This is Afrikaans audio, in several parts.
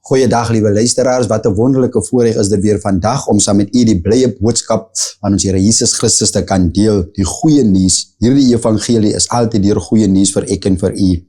Goeiedag, liewe luisteraars, wat 'n wonderlike voorreg is dit weer vandag om saam met u die blye boodskap van ons Here Jesus Christus te kan deel, die goeie nuus. Hierdie evangelie is altyd die goeie nuus vir ek en vir u.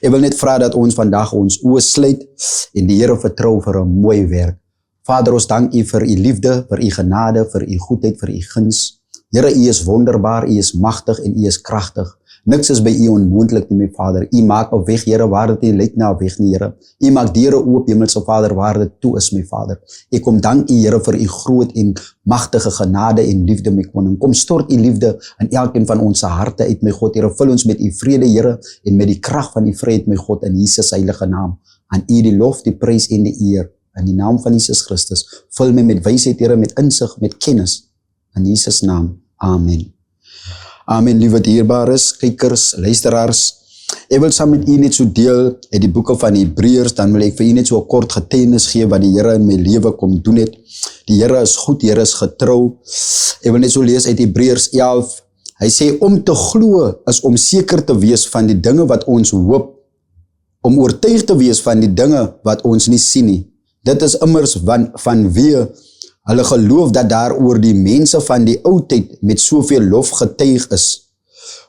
Ek wil net vra dat ons vandag ons oë sluit en die Here vertrou vir 'n mooi werk. Vader, ons dank u vir u liefde, vir u genade, vir u goedheid, vir u guns. Here, u is wonderbaar, u is magtig en u is kragtig. Niks is by u onmoontlik nie, my Vader. U maak 'n weg, Here, waar dit nie lyk na 'n weg nie, Here. U maak deure oop, Hemelse Vader, waar dit toe is, my Vader. Ek kom dank u, Here, vir u groot en magtige genade en liefde, my koning. Kom stort u liefde in elkeen van ons harte uit, my God. Here, vul ons met u vrede, Here, en met die krag van u vryheid, my God, in Jesus heilige naam. Aan u die lof, die prys en die eer. In die naam van Jesus Christus. Vul my met wysheid, Here, met insig, met kennis. In Jesus naam. Amen. Amen, liewe dierbares, kykers, luisteraars. Ek wil saam met u net so deel uit die boeke van Hebreërs, dan wil ek vir u net so 'n kort getuienis gee wat die Here in my lewe kom doen het. Die Here is goed, die Here is getrou. Ek wil net so lees uit Hebreërs 11. Hy sê, om te glo is om seker te wees van die dinge wat ons hoop, om oortuig te wees van die dinge wat ons nie sien nie. Dit is immers vanweë hulle geloof dat daar oor die mense van die oudheid met soveel lof getuig is.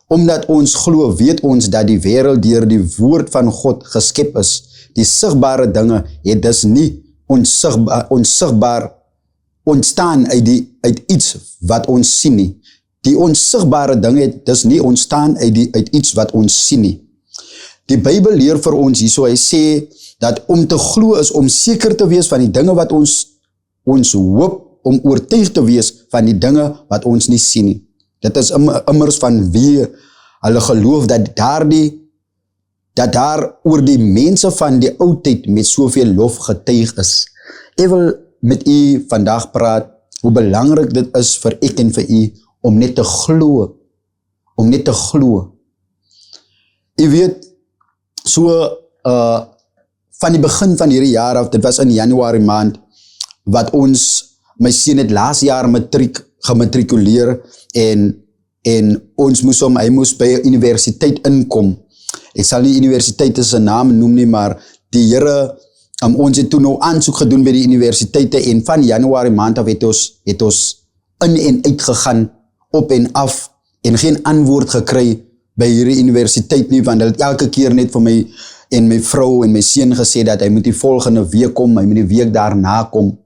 Omdat ons glo, weet ons dat die wêreld deur die woord van God geskep is. Die sigbare dinge het dus nie onsigbaar ontstaan uit iets wat ons sien nie. Die onsigbare dinge het dus nie ontstaan uit iets wat ons sien nie. Die Bybel leer vir ons hierso, hy sê dat om te glo is om seker te wees van die dinge wat ons hoop, om oortuig te wees van die dinge wat ons nie sien nie. Dit is immers vanweë hulle geloof dat daar oor die mense van die oudheid met soveel lof getuig is. Ek wil met u vandag praat hoe belangrik dit is vir ek en vir u om net te glo. Om net te glo. U weet, so van die begin van hierdie jaar af, dit was in Januarie maand, wat my seun het laas jaar gematrikuleer en ons hy moes by 'n universiteit inkom. Ek sal nie universiteit se naam noem nie, maar die Here, ons het toe nou aansoek gedoen by die universiteite en van Januarie maand af het ons in en uit gegaan, op en af, en geen antwoord gekry by hierdie universiteit nie, want hulle het elke keer net vir my en my vrou en my seun gesê dat hy moet die volgende week kom, hy moet die week daarna kom.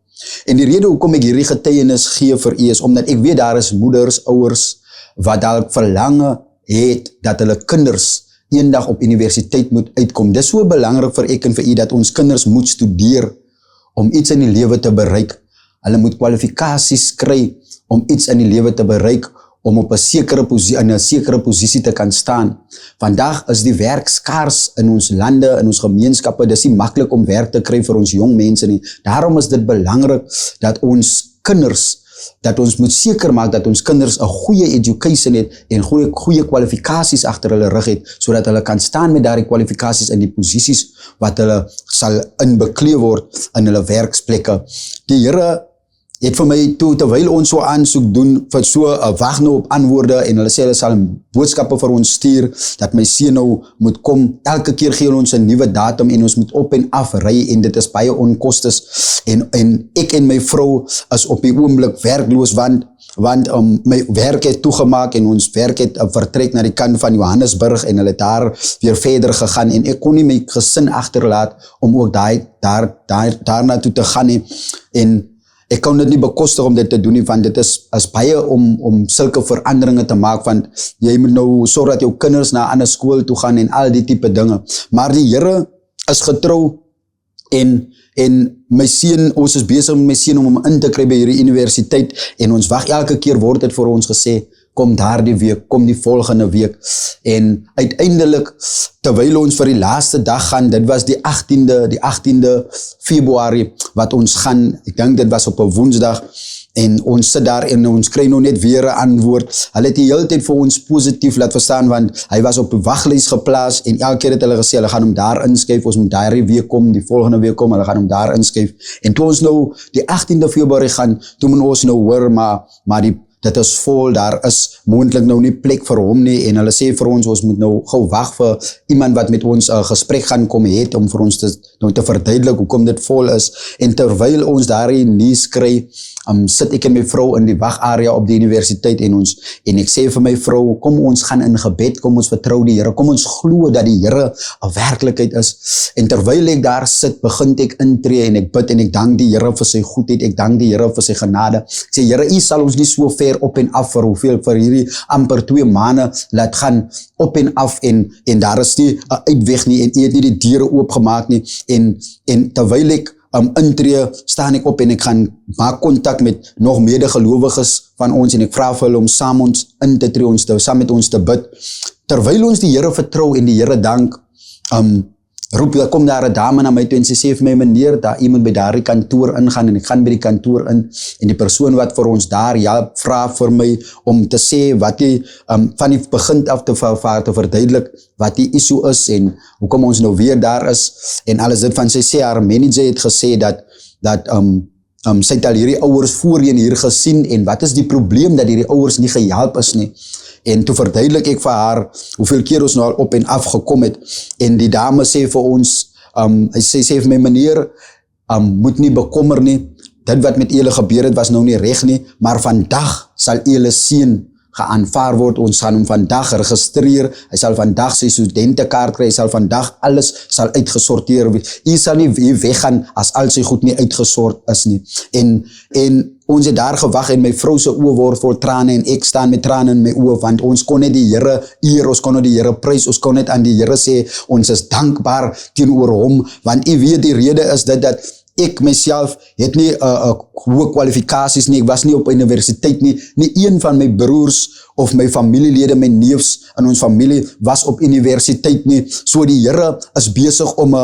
En die rede hoekom ek hierdie getuienis gee vir u is, omdat ek weet daar is moeders, ouers, wat dalk verlange het, dat hulle kinders eendag op universiteit moet uitkom. Dis so belangrik vir ek en vir u, dat ons kinders moet studeer, om iets in die lewe te bereik. Hulle moet kwalifikasies kry, om iets in die lewe te bereik, om op 'n sekere posisie te kan staan. Vandag is die werk skaars in ons lande, in ons gemeenskappe. Dis nie maklik om werk te kry vir ons jong mense nie. Daarom is dit belangrik dat ons moet seker maak dat ons kinders 'n goeie education het en goeie kwalifikasies agter hulle rug het, sodat hulle kan staan met daardie kwalifikasies in die posisies wat hulle sal inbeklee word in hulle werksplekke. Die Here het vir my toe, terwyl ons so aansoek doen, vir so wag nou op antwoorde, en hulle sê hulle sal boodskappe vir ons stuur, dat my seun nou moet kom. Elke keer gee ons 'n nuwe datum en ons moet op en af ry, en dit is baie onkostes, en ek en my vrou is op die oomblik werkloos, want my werk het toegemaak en ons werk het vertrek na die kant van Johannesburg en hulle daar weer verder gegaan, en ek kon nie my gesin agterlaat om ook daarna toe te gaan nie, en ek kan dit nie bekostig om dit te doen nie, want dit is baie om sulke veranderinge te maak, want jy moet nou sorg dat jou kinders na 'n ander skool toe gaan en al die tipe dinge. Maar die Here is getrou, en my seun, ons is besig met my seun om hom in te kry by hierdie universiteit, en ons wag elke keer, word dit vir ons gesê, kom daardie week, kom die volgende week, en uiteindelik, terwyl ons vir die laaste dag gaan, dit was die 18de Februarie, wat ons gaan, ek dink dit was op 'n Woensdag, en ons sit daar en ons kry nou net weer 'n antwoord. Hulle het die hele tyd vir ons positief laat verstaan, want hy was op 'n waglys geplaas, en elke keer het hulle gesê, hulle gaan hom daar inskuif, ons moet daardie week kom, die volgende week kom, hulle gaan hom daar inskuif. En toe ons nou die 18de Februarie gaan, toe moet ons nou hoor, maar dit is vol, daar is moontlik nou nie plek vir hom nie, en hulle sê vir ons moet nou gou wag vir iemand wat met ons 'n gesprek gaan kom het, om vir ons te verduidelik hoekom dit vol is, en terwyl ons daardie nuus kry, sit ek en my vrou in die wagarea op die universiteit, en ek sê vir my vrou, kom ons gaan in gebed, kom ons vertrou die Here, kom ons glo dat die Here 'n werklikheid is, en terwyl ek daar sit, begin ek intree, en ek bid, en ek dank die Here vir sy goedheid, ek dank die Here vir sy genade, ek sê, Here, U sal ons nie so ver op en af vir hierdie amper 2 maande laat gaan, op en af, en daar is nie 'n uitweg nie, en U het nie die deure oopgemaak nie, en terwyl ek intree, staan ek op en ek gaan maak kontak met nog medegelowiges van ons, en ek vra vir hulle om saam ons in te tree, saam met ons te bid. Terwyl ons die Here vertrou en die Here dank, kom daar 'n dame na my toe en sy sê vir my, meneer, daar iemand by daardie kantoor ingaan, en ek gaan by die kantoor in, en die persoon wat vir ons daar help, vra vir my om te sê wat die van die begin af te verduidelik wat die issue is, en hoekom ons nou weer daar is, en alles dit van. Sy sê, haar manager het gesê dat sy het al hierdie ouers voorheen hier gesien, en wat is die probleem dat hierdie ouers nie gehelp is nie. En toe verduidelik ek vir haar hoeveel keer ons nou al op en af gekom het, en die dame sê vir ons, sy sê vir my, meneer, moet nie bekommer nie, dit wat met julle gebeur het was nou nie reg nie, maar vandag sal julle seun geaanvaar word, ons gaan hom vandag registreer, hy sal vandag sy studentekaart kry, hy sal vandag alles sal uitgesorteer wees, hy sal nie weggaan as al sy goed nie uitgesort is nie, en ons het daar gewag, en my vrou se oë word vol trane, en ek staan met trane in my oë, want ons kon net die Here eer, ons kon net die Here prys, ons kon net aan die Here sê, ons is dankbaar teenoor hom, want u weet die rede is dit, dat ek myself het nie hoë kwalifikasies nie, ek was nie op universiteit nie, nie een van my broers of my familielede, my neefs in ons familie was op universiteit nie, so die Here is besig om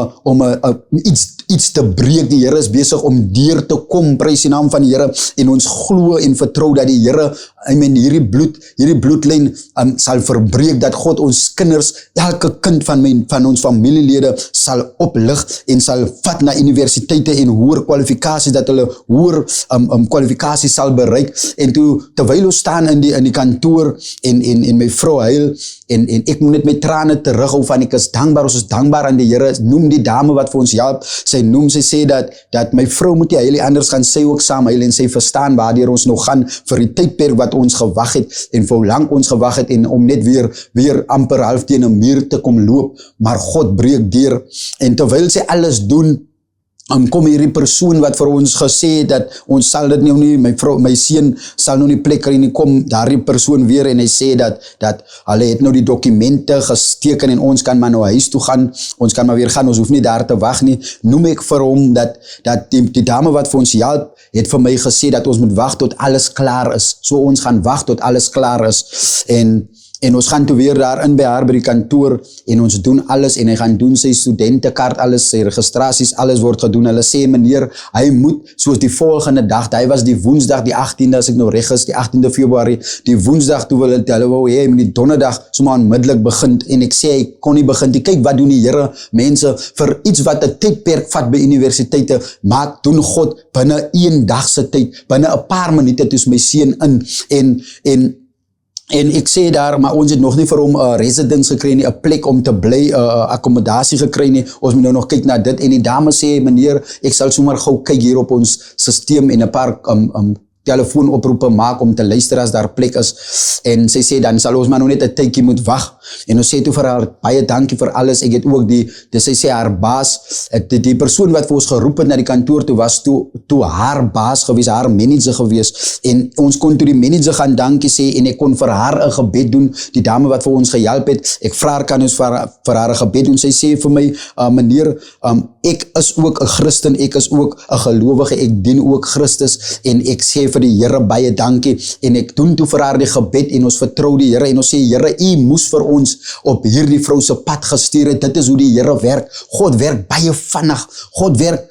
iets te breek, die Here is besig om deur te kom, prys die naam van die Here, en ons glo en vertrou dat die Here, hierdie bloedlyn sal verbreek, dat God ons kinders, elke kind van ons familielede sal oplig, en sal vat na universiteite en hoër kwalifikasies, dat hulle hoër kwalifikasies sal bereik, en terwyl ons staan in die kantoor, en my vrou huil, en ek moet net my trane terughou van, ek is dankbaar, ons is dankbaar aan die Here, noem die dame wat vir ons help, sy sê dat my vrou moet nie huil, anders gaan sy ook saam huil, en sy verstaan waardoor ons nog gaan, vir die tydperk wat ons gewag het, en vir hoe lang ons gewag het, en om net weer amper half teen 'n muur te kom loop, maar God breek deur, en terwyl sy alles doen, kom hierdie persoon wat vir ons gesê het, dat ons sal dit nou nie, my seun sal nou nie plek kry nie, kom daardie persoon weer, en hy sê dat hulle het nou die dokumente gesteken, en ons kan maar nou huis toe gaan, ons kan maar weer gaan, ons hoef nie daar te wag nie, noem ek vir hom, dat die dame wat vir ons help, het vir my gesê, dat ons moet wag tot alles klaar is, so ons gaan wag tot alles klaar is, en ons gaan toe weer daar in by haar by die kantoor, en ons doen alles, en hy gaan doen sy studentekaart, alles, sy registrasies, alles word gedoen. Hulle sê, meneer, hy moet, soos die volgende dag, hy was die woensdag, die 18de, as ek nou reg is, die 18de Februarie, die woensdag, toe hulle wou hy moet die donderdag, sommer onmiddellik begin, en ek sê, hy kon nie begin, kyk wat doen die Here, mense, vir iets wat 'n tydperk vat by universiteite, doen God binne 1 dag se tyd, binne 'n paar minute, toe is my seun in, en ek sê daar, maar ons het nog nie vir hom 'n residence gekry nie, 'n plek om te bly, 'n akkommodasie gekry nie, ons moet nou nog kyk na dit, en die dame sê, meneer, ek sal sommer gou kyk hier op ons systeem, en 'n paar telefoonoproepe maak om te luister as daar plek is, en sy sê, dan sal ons maar nou net 'n tydjie moet wag, en ons sê toe vir haar, baie dankie vir alles, ek het ook sy sê haar baas, die persoon wat vir ons geroep het na die kantoor toe, was toe haar baas gewees, haar manager gewees, en ons kon toe die manager gaan dankie sê, en ek kon vir haar 'n gebed doen, die dame wat vir ons gehelp het, ek vra haar, kan ons vir haar 'n gebed doen, sy sê vir my, meneer, ek is ook 'n Christen, ek is ook 'n gelowige, ek dien ook Christus, en ek sê vir die Here baie dankie, en ek doen toe vir haar die gebed, en ons vertrou die Here, en ons sê, Here, U moes vir ons op hierdie vrou se pad gestuur het, dit is hoe die Here werk, God werk baie vinnig, God werk,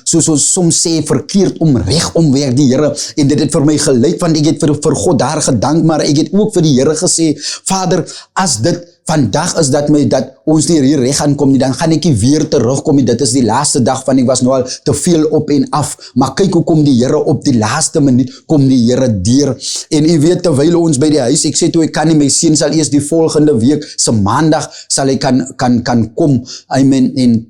soos ons soms sê, verkeerd om, reg om werk die Here, en dit het vir my gelyk, want ek het vir God daar gedank, maar ek het ook vir die Here gesê, Vader, as dit vandag is dat ons nie hier reg aankom nie, dan gaan ek nie weer terugkom nie, dit is die laaste dag van, ek was nou al te veel op en af, maar kyk hoe kom die Here op die laaste minuut, kom die Here deur, en u weet, terwyl ons by die huis, ek sê toe, ek kan nie, my seun sal eers die volgende week, se maandag, sal hy kan kom, amen, en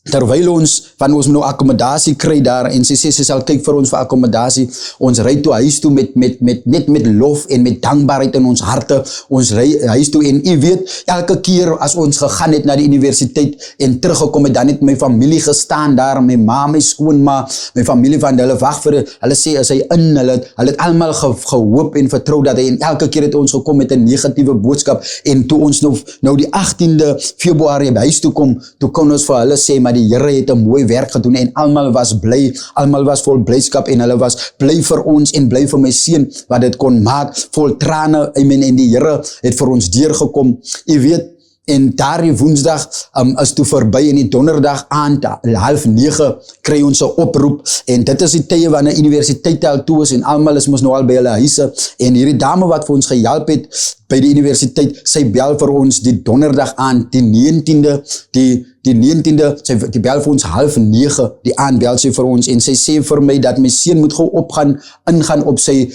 terwyl ons nou akkommodasie kry daar, en sy sê, sy sal kyk vir ons vir akkommodasie, ons ry toe huis toe net met lof en met dankbaarheid in ons harte, ons ry huis toe, en u weet, elke keer as ons gegaan het na die universiteit, en teruggekom het, dan het my familie gestaan daar, my ma, my skoonma, my familie van hulle wag vir, hulle sê, as hy in, hulle het allemaal gehoop en vertrou dat hy, en elke keer het ons gekom met 'n negatiewe boodskap, en toe ons nou die 18de Februarie by huis toe kom, toe kon ons vir hulle sê, maar die Here het 'n mooi werk gedoen, en almal was bly, almal was vol blydskap, en hulle was bly vir ons, en bly vir my seun, wat dit kon maak, vol trane, amen, en die Here het vir ons deurgekom, jy weet, en daardie woensdag is toe verby, en die donderdag aand, 8:30, kry ons 'n oproep, en dit is die tye wanneer universiteit al toe is, en almal is mos nou al by hulle huise, en hierdie dame wat vir ons gehelp het, by die universiteit, sy bel vir ons die donderdag aand, die 19de, die 19de, sy bel vir ons 8:30, die aand bel sy vir ons, en sy sê vir my, dat my seun moet gou ingaan op sy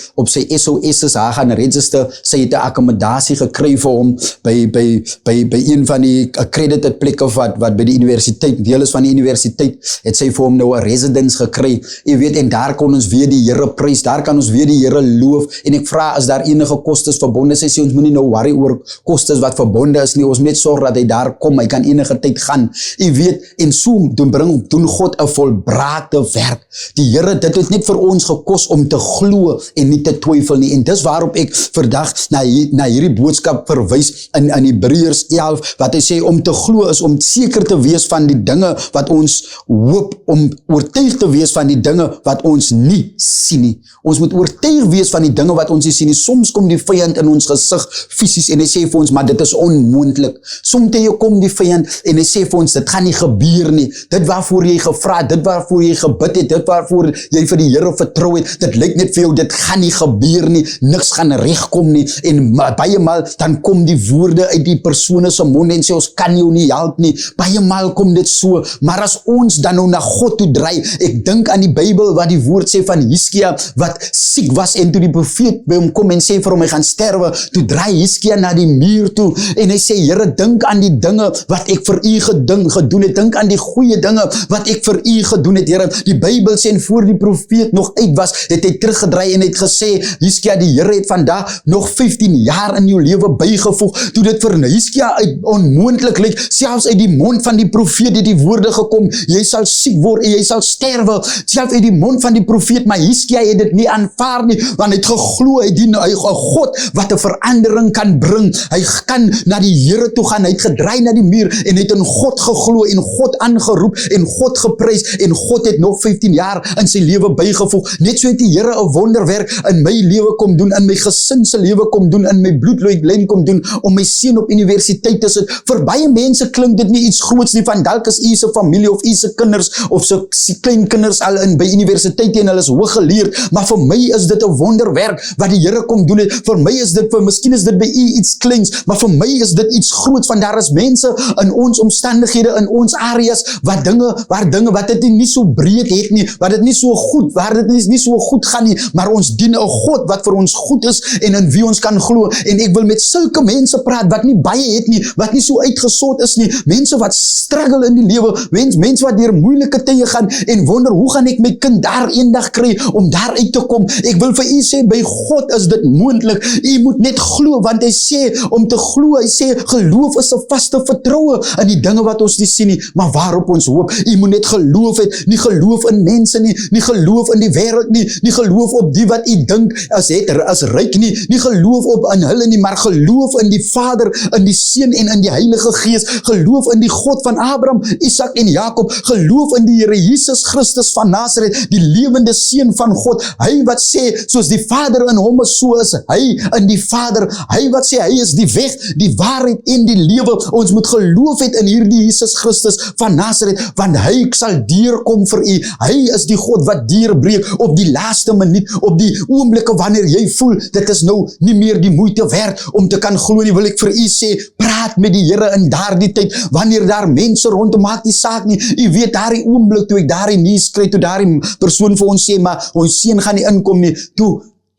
SOS's, haar gaan register, sy het 'n akkommodasie gekry vir hom, by een van die accredited plekke wat by die universiteit, deel is van die universiteit, het sy vir hom nou 'n residence gekry, jy weet, en daar kon ons weer die Here prys, daar kan ons weer die Here loof, en ek vra, as daar enige kostes verbonde, sy sê, ons moet nie nou worry oor kostes wat verbonde is nie, ons moet net sorg dat hy daar kom, hy kan enige tyd gaan, jy weet, en so doen God 'n volbraakte werk, die Here, dit het net vir ons gekos om te glo en nie te twyfel nie, en dis waarop ek vandag na hierdie boodskap verwys in Hebreërs 11, wat hy sê, om te glo is om seker te wees van die dinge wat ons hoop, om oortuig te wees van die dinge wat ons nie sien nie, ons moet oortuig wees van die dinge wat ons nie sien nie, soms kom die vyand in ons gesig, fisies, en hy sê vir ons, maar dit is onmoontlik, soms kom die vyand, en hy sê vir ons, dit gaan nie gebeur nie, dit waarvoor jy gevra het, dit waarvoor jy gebid het, dit waarvoor jy vir die Here vertrou het, dit lyk net vir jou, dit gaan nie gebeur nie, niks gaan regkom nie, en baie maal, dan kom die woorde uit die persone se mond, en sê, ons kan jou nie help nie, baie maal kom dit so, maar as ons dan nou na God toe draai, ek dink aan die Bybel, wat die woord sê van Hiskia, wat siek was, en toe die profeet by hom kom, en sê vir hom, hy gaan sterwe, toe draai Hiskia na die muur toe, en hy sê, Here, dink aan die dinge, wat ek vir u gedoen het, dink aan die goeie dinge, wat ek vir u gedoen het, Here, die Bybel sê, en voor die profeet nog uit was, het hy teruggedraai, en het gesê, Hiskia, die Here het vandag nog 15 jaar in jou lewe bygevoeg, toe dit vir Hiskia onmoontlik lyk, selfs uit die mond van die profeet het die woorde gekom, jy sal siek word, en jy sal sterwe, selfs uit die mond van die profeet, maar Hiskia het dit nie aanvaar nie, want hy het geglo, hy dien 'n God, wat 'n verandering kan bring, hy kan na die Here toe gaan, hy het gedraai na die muur, en het in God geglo, en God aangeroep, en God geprys, en God het nog 15 jaar in sy lewe bygevoeg, net so het die Here 'n wonderwerk in my lewe kom doen, in my gesin se lewe kom doen, in my bloedlyn kom doen, om my seun op universiteit te sit, vir baie mense klink dit nie iets groots nie, van dalk is u se familie, of u se kinders, of se kleinkinders al by universiteit, en hulle is hooggeleerd, maar vir my is dit 'n wonderwerk, wat die Here kom doen het, vir my is dit, miskien is dit by u iets kleins, maar vir my is dit iets groots, want daar is mense in ons omstandighede, in ons areas, waar dinge, wat dit nie so breed het nie, wat dit nie so goed, waar dit nie so goed gaan nie, maar ons dien 'n God, wat vir ons goed is, en in wie ons kan glo, en ek wil met sulke mense praat, wat nie baie het nie, wat nie so uitgesort is nie, mense wat struggle in die lewe, mense wat deur moeilike tye gaan, en wonder, hoe gaan ek my kind daar eendag kry, om daar uit te kom, ek wil vir u sê, by God is dit moontlik, u moet net glo, want hy sê, om te glo, hy sê, geloof is 'n vaste vertroue, in die dinge wat ons nie sien nie, maar waarop ons hoop, u moet net geloof het, nie geloof in mense nie, nie geloof in die wêreld nie, nie geloof op die wat u dink, as ryk nie geloof op in hulle nie, maar geloof in die Vader, in die Seun en in die Heilige Gees, geloof in die God van Abraham, Isak en Jakob, geloof in die Here Jesus Christus van Nazareth, die lewende Seun van God, hy wat sê, soos die Vader in hom is, so is hy in die Vader, hy wat sê, hy is die weg, die waarheid en die lewe, ons moet geloof het in hierdie Jesus Christus van Nazareth, want hy sal deurkom vir u, hy is die God wat deurbreek op die laaste minuut, op die oomblikke wanneer jy voel, dit is nou nie meer die moeite werd om te kan glo nie, wil ek vir u sê, praat praat met die Here in daardie tyd, wanneer daar mense rondom, maak die saak nie, jy weet daardie oomblik, toe ek daardie nuus kry, toe daardie persoon vir ons sê, maar ons seun gaan nie inkom nie, toe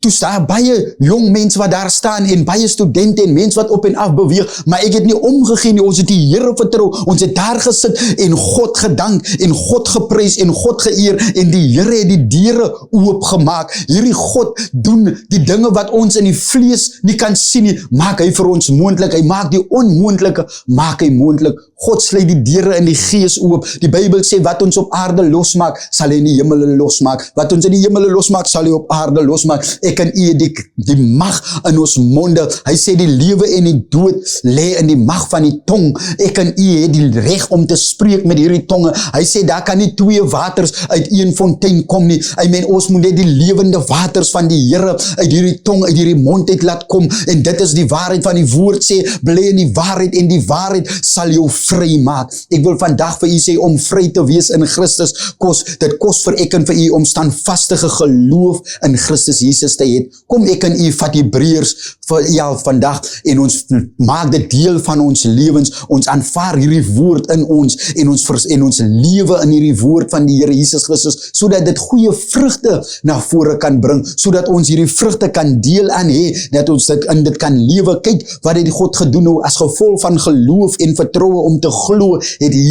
staan baie jong mense wat daar staan en baie studente en mense wat op en af beweeg, maar ek het nie omgegee nie, ons het die Here vertrou, ons het daar gesit en God gedank en God geprys en God geëer en die Here het die deure oopgemaak. Hierdie God doen die dinge wat ons in die vlees nie kan sien nie, maak hy vir ons moontlik, hy maak die onmoontlike, maak hy moontlik. God sluit die deure in die gees oop. Die Bybel sê wat ons op aarde losmaak, sal hy in die hemele losmaak. Wat ons in die hemele losmaak, sal hy op aarde losmaak. Ek en u die mag in ons monde. Hy sê die lewe en die dood lê in die mag van die tong. Ek en u het die reg om te spreek met hierdie tonge. Hy sê daar kan nie twee waters uit een fontein kom nie. I mean, ons moet net die lewende waters van die Here uit hierdie tong, uit hierdie mond uit laat kom. En dit is die waarheid van die woord sê, bly in die waarheid en die waarheid sal jou vry maak. Ek wil vandag vir u sê, om vry te wees in Christus, dit kos vir ek en vir u om standvastige geloof in Christus Jesus te hê. Kom ek en u vat Hebreërs vandag en ons maak dit deel van ons lewens. Ons aanvaar hierdie woord in ons en ons lewe in hierdie woord van die Here Jesus Christus, sodat dit goeie vrugte na vore kan bring, sodat ons hierdie vrugte kan deel aan hê, dat ons dit kan lewe. Kyk wat het die God gedoen nou, as gevolg van geloof en vertroue om te glo, het die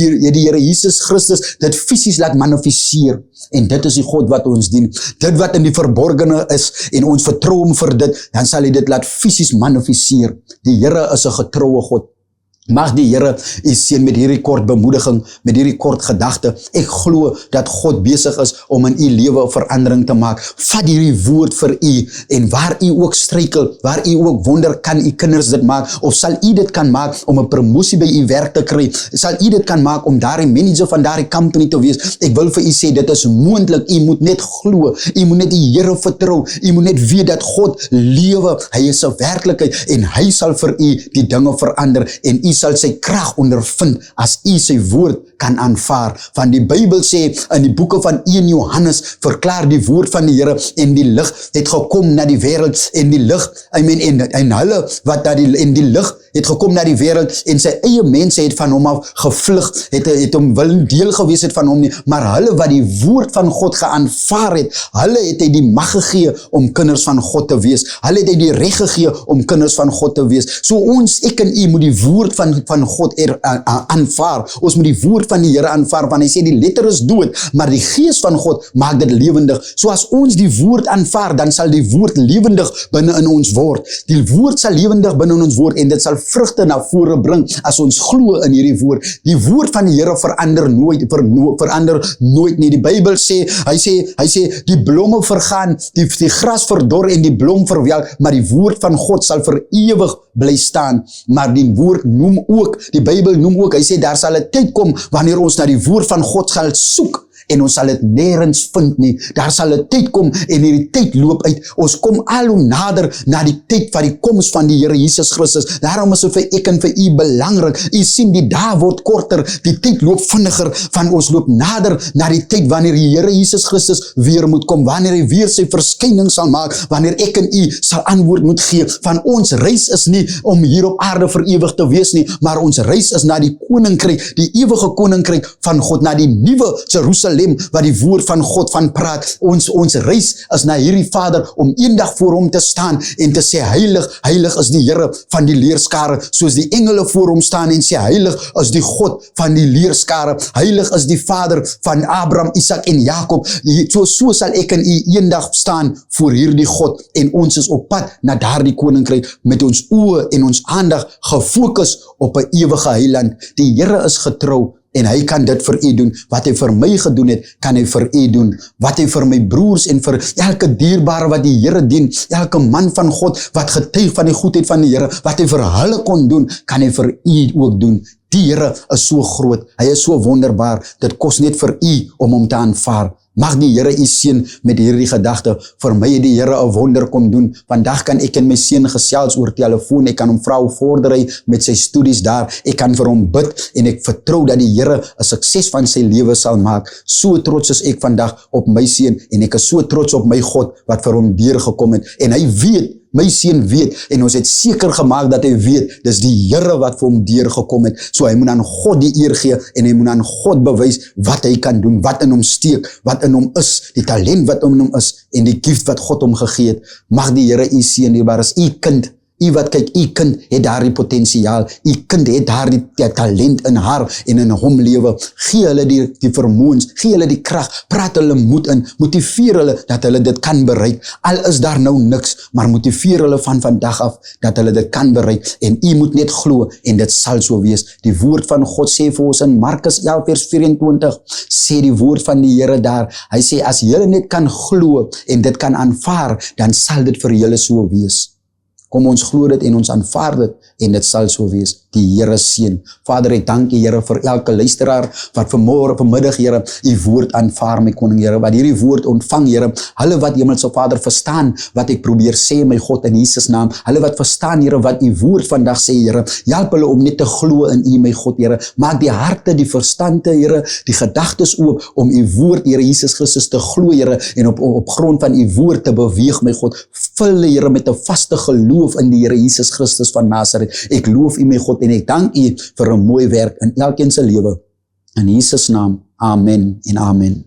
Here Jesus Christus dit fisies laat manifesteer. En dit is die God wat ons dien. Dit wat in die verborgene is en ons vertrou hom vir dit, dan sal hy dit laat fisies manifesteer. Die Here is 'n getroue God. Mag die Here u seën met hierdie kort bemoediging, met hierdie kort gedagte. Ek glo dat God besig is om in u lewe 'n verandering te maak. Vat hierdie woord vir u en waar u ook struikel, waar u ook wonder, kan u kinders dit maak, of sal u dit kan maak om 'n promosie by u werk te kry? Sal u dit kan maak om daardie manager van daardie company te wees? Ek wil vir u sê, dit is moontlik. U moet net glo, u moet net die Here vertrou, u moet net weet dat God lewe, hy is 'n werklikheid en hy sal vir u die dinge verander en u sal sy krag ondervind as u sy woord kan aanvaar. Want die Bybel sê in die boeke van 1 Johannes verklaar die woord van die Here en die lig het gekom na die wêreld en die lig, en hulle wat in die lig het gekom na die wêreld en sy eie mense het van hom af gevlug, het hom wil deel gewees het van hom nie, maar hulle wat die woord van God geaanvaar het, hulle het hy die mag gegee om kinders van God te wees. Hulle het hy die reg gegee om kinders van God te wees. So ek en u moet die woord van God aanvaar. Ons moet die woord van die Here aanvaar, want hy sê die letter is dood, maar die gees van God maak dit lewendig. So as ons die woord aanvaar, dan sal die woord lewendig binne in ons word. Die woord sal lewendig binne in ons word en dit sal vrugte na vore bring as ons glo in hierdie woord. Die woord van die Here verander nooit nie. Die Bybel sê, hy sê die blomme vergaan, die gras verdor en die blom verwelk, maar die woord van God sal vir ewig bly staan. Maar die woord die Bybel noem ook, hy sê daar sal 'n tyd kom wanneer ons na die woord van God sal soek en ons sal dit nêrens vind nie. Daar sal 'n tyd kom en hierdie tyd loop uit. Ons kom al hoe nader na die tyd van die koms van die Here Jesus Christus. Daarom is dit vir ek en vir u belangrik. U sien, die dae word korter, die tyd loop vinniger, van ons loop nader na die tyd wanneer die Here Jesus Christus weer moet kom, wanneer hy weer sy verskyning sal maak, wanneer ek en u sal antwoord moet gee. Van ons reis is nie om hier op aarde vir ewig te wees nie, maar ons reis is na die koninkryk, die ewige koninkryk van God, na die nuwe Jerusalem wat die woord van God van praat. Ons reis is na hierdie Vader om eendag voor hom te staan en te sê, heilig, heilig is die Here van die leerskare, soos die engele voor hom staan en sê, heilig is die God van die leerskare, heilig is die Vader van Abraham, Isak en Jakob. So sal ek en u eendag staan voor hierdie God en ons is op pad na daardie koninkryk met ons oë en ons aandag gefokus op 'n ewige heiland. Die Here is getrou en hy kan dit vir u doen. Wat hy vir my gedoen het, kan hy vir u doen. Wat hy vir my broers en vir elke dierbare wat die Here dien, elke man van God wat getuig van die goedheid van die Here, wat hy vir hulle kon doen, kan hy vir u ook doen. Die Here is so groot, hy is so wonderbaar, dit kos net vir u om hom te aanvaar. Mag die Here u seën met hierdie gedagte. Vir my het die Here 'n wonder kom doen. Vandag kan ek en my seun gesels oor telefoon. Ek kan hom vra hoe vorder hy met sy studies daar. Ek kan vir hom bid en ek vertrou dat die Here 'n sukses van sy lewe sal maak. So trots is ek vandag op my seun en ek is so trots op my God wat vir hom deurgekom het. En hy weet my seun weet, en ons het seker gemaak dat hy weet, dis die Here wat vir hom deurgekom het, so hy moet aan God die eer gee, en hy moet aan God bewys wat hy kan doen, wat in hom steek, wat in hom is, die talent wat in hom is, en die gift wat God hom gegee het. Mag die Here u seën, dierbares, u kind, u wat kyk, u kind het daar die potensiaal, u kind het daar die talent in haar en in hom lewe, gee hulle die vermoëns, gee hulle die krag, praat hulle moed in, motiveer hulle dat hulle dit kan bereik, al is daar nou niks, maar motiveer hulle van vandag af, dat hulle dit kan bereik, en u moet net glo, en dit sal so wees. Die woord van God sê vir ons in Markus 11 vers 24, sê die woord van die Here daar, hy sê, as julle net kan glo, en dit kan aanvaar, dan sal dit vir julle so wees. Kom ons glo dit en ons aanvaar dit, en dit sal so wees. Die Here seën. Vader, ek dank U, Here, vir elke luisteraar wat vanmiddag, Here, U woord aanvaar, my koning, Here, wat hierdie woord ontvang, Here, hulle wat Hemelse Vader verstaan wat ek probeer sê, my God, in Jesus naam, hulle wat verstaan, Here, wat U woord vandag sê, Here, help hulle om net te glo in U, my God, Here, maak die harte, die verstande, Here, die gedagtes oop om U woord, Here Jesus Christus, te glo, Here, en op grond van U woord te beweeg, my God, vul, Here, met 'n vaste geloof in die Here Jesus Christus van Nazareth. Ek loof U, my God, en ek dank U vir 'n mooi werk in elkeen se lewe. In Jesus naam, amen en amen.